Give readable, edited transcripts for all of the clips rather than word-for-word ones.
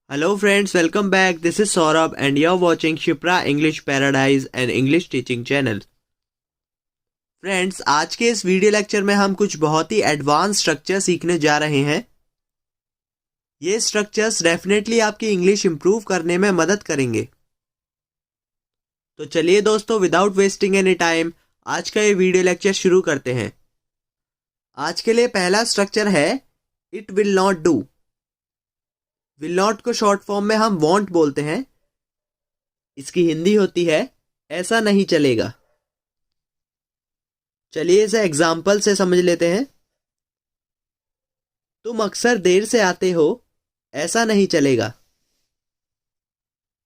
Hello friends, welcome back. This is Saurabh and you're watching Shipra English Paradise and English Teaching Channel. Friends, आज के इस video lecture में हम कुछ बहुत ही एडवांस स्ट्रक्चर सीखने जा रहे हैं। ये स्ट्रक्चर्स डेफिनेटली आपकी इंग्लिश इंप्रूव करने में मदद करेंगे। तो चलिए दोस्तों, विदाउट वेस्टिंग एनी टाइम आज का ये वीडियो लेक्चर शुरू करते हैं। आज के लिए पहला स्ट्रक्चर है it will not do. Will not को शॉर्ट फॉर्म में हम वॉन्ट बोलते हैं। इसकी हिंदी होती है ऐसा नहीं चलेगा। चलिए इसे एग्जाम्पल से समझ लेते हैं। तुम अक्सर देर से आते हो, ऐसा नहीं चलेगा।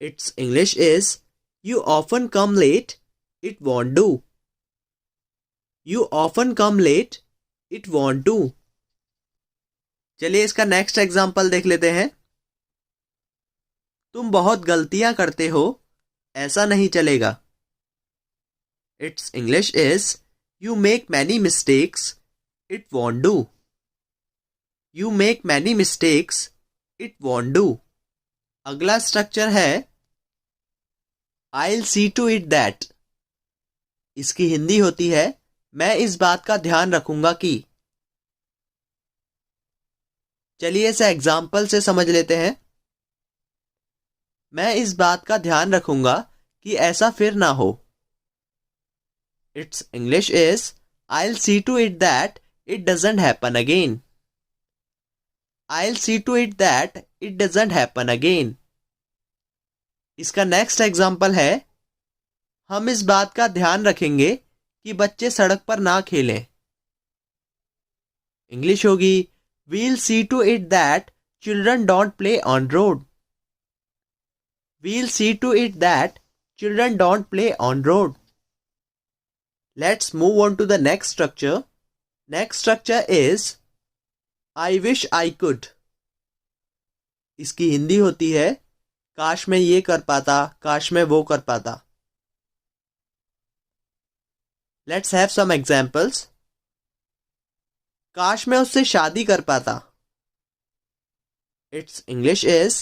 It's English is you often come late, it won't do. You often come late, it won't do. चलिए इसका नेक्स्ट एग्जाम्पल देख लेते हैं। तुम बहुत गलतियां करते हो, ऐसा नहीं चलेगा। It's English is you make many mistakes, it won't do. You make many mistakes, it won't do. अगला स्ट्रक्चर है I'll see to it that। इसकी हिंदी होती है मैं इस बात का ध्यान रखूंगा कि। चलिए इसे एग्जाम्पल से समझ लेते हैं। मैं इस बात का ध्यान रखूंगा कि ऐसा फिर ना हो। It's English is I'll see to it that it doesn't happen again। I'll see to it that it doesn't happen again। इसका नेक्स्ट एग्जाम्पल है हम इस बात का ध्यान रखेंगे कि बच्चे सड़क पर ना खेलें। इंग्लिश होगी We'll see to it that children don't play on road। We'll see to it that children don't play on road। Let's move on to the next structure। Next structure is I wish I could। इसकी हिंदी होती है काश मैं ये कर पाता, काश मैं वो कर पाता। Let's have some examples। काश मैं उससे शादी कर पाता। Its English is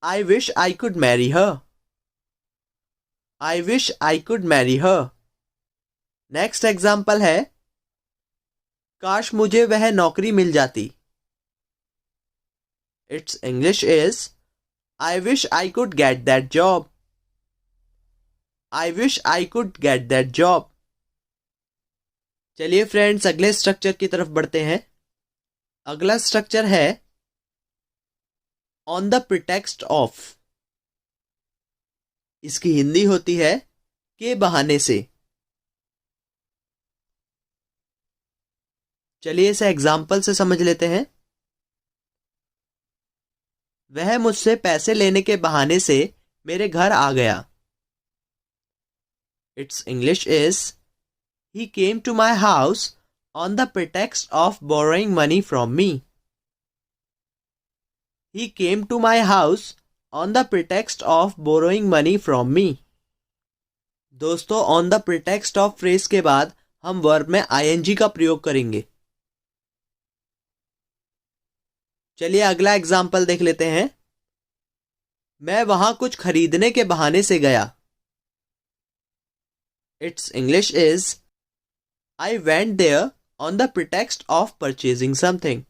I wish I could marry her। I wish I could marry her। Next example है काश मुझे वह नौकरी मिल जाती। It's English is I wish I could get that job। I wish I could get that job। चलिए friends, अगले structure की तरफ बढ़ते हैं। अगला स्ट्रक्चर है ऑन द प्रिटेक्स्ट ऑफ। इसकी हिंदी होती है के बहाने से। चलिए इसे एग्जाम्पल से समझ लेते हैं। वह मुझसे पैसे लेने के बहाने से मेरे घर आ गया। It's English is he came to my house on the pretext of borrowing money from me. He came to my house on the pretext of borrowing money from me. दोस्तों, on the pretext of phrase के बाद हम verb में ING का प्रयोग करेंगे। चलिए अगला एग्जाम्पल देख लेते हैं। मैं वहां कुछ खरीदने के बहाने से गया। It's English is I went there on the pretext of purchasing something.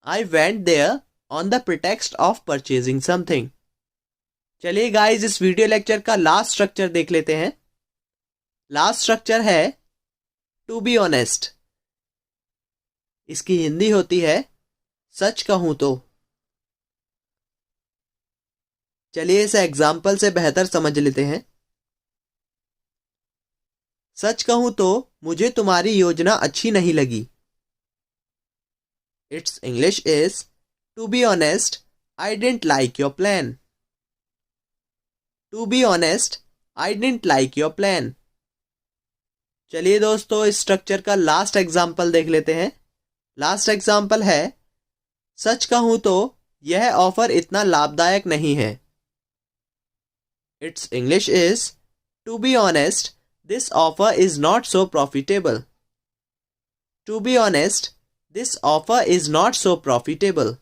I went there on the pretext of purchasing something. चलिए गाइस, इस वीडियो लेक्चर का लास्ट स्ट्रक्चर देख लेते हैं। लास्ट स्ट्रक्चर है टू बी ऑनेस्ट। इसकी हिंदी होती है सच कहूं तो। चलिए इसे एग्जाम्पल से बेहतर समझ लेते हैं। सच कहूं तो मुझे तुम्हारी योजना अच्छी नहीं लगी। It's English is to be honest I didn't like your plan. To be honest I didn't like your plan. चलिए दोस्तों, इस स्ट्रक्चर का लास्ट एग्जाम्पल देख लेते हैं। लास्ट एग्जाम्पल है सच कहूं तो यह ऑफर इतना लाभदायक नहीं है। It's English is to be honest this offer is not so profitable. To be honest this offer is not so profitable.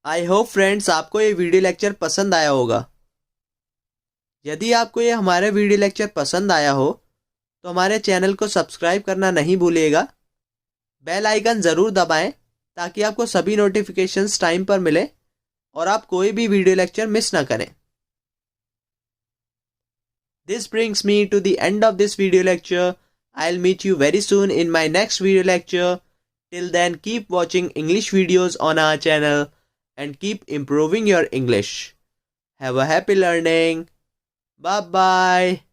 I hope friends आपको ये वीडियो लेक्चर पसंद आया होगा। यदि आपको ये हमारे वीडियो लेक्चर पसंद आया हो तो हमारे चैनल को सब्सक्राइब करना नहीं भूलिएगा। बेल आइकन ज़रूर दबाएं ताकि आपको सभी नोटिफिकेशंस टाइम पर मिले और आप कोई भी वीडियो लेक्चर मिस ना करें। This brings me to the end of this video lecture. I'll meet you very soon in my next video lecture. Till then, keep watching English videos on our channel and keep improving your English. Have a happy learning. Bye bye.